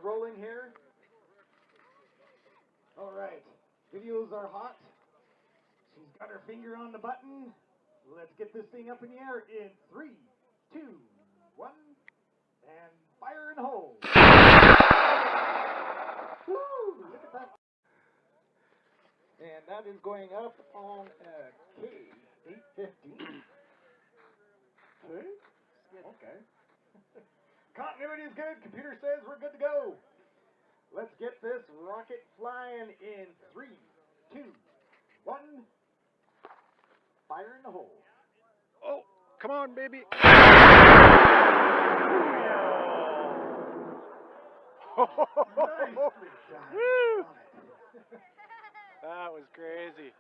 rolling here. All right, videos are hot. She's got her finger on the button. Let's get this thing up in the air in 3, 2, 1, and fire and hold. Woo! Look at that. And that is going up on a K850. Okay. Continuity is good. Computer says we're good to go. Let's get this rocket flying in 3, 2, 1. Fire in the hole. Oh, come on, baby. Nicely done. That was crazy.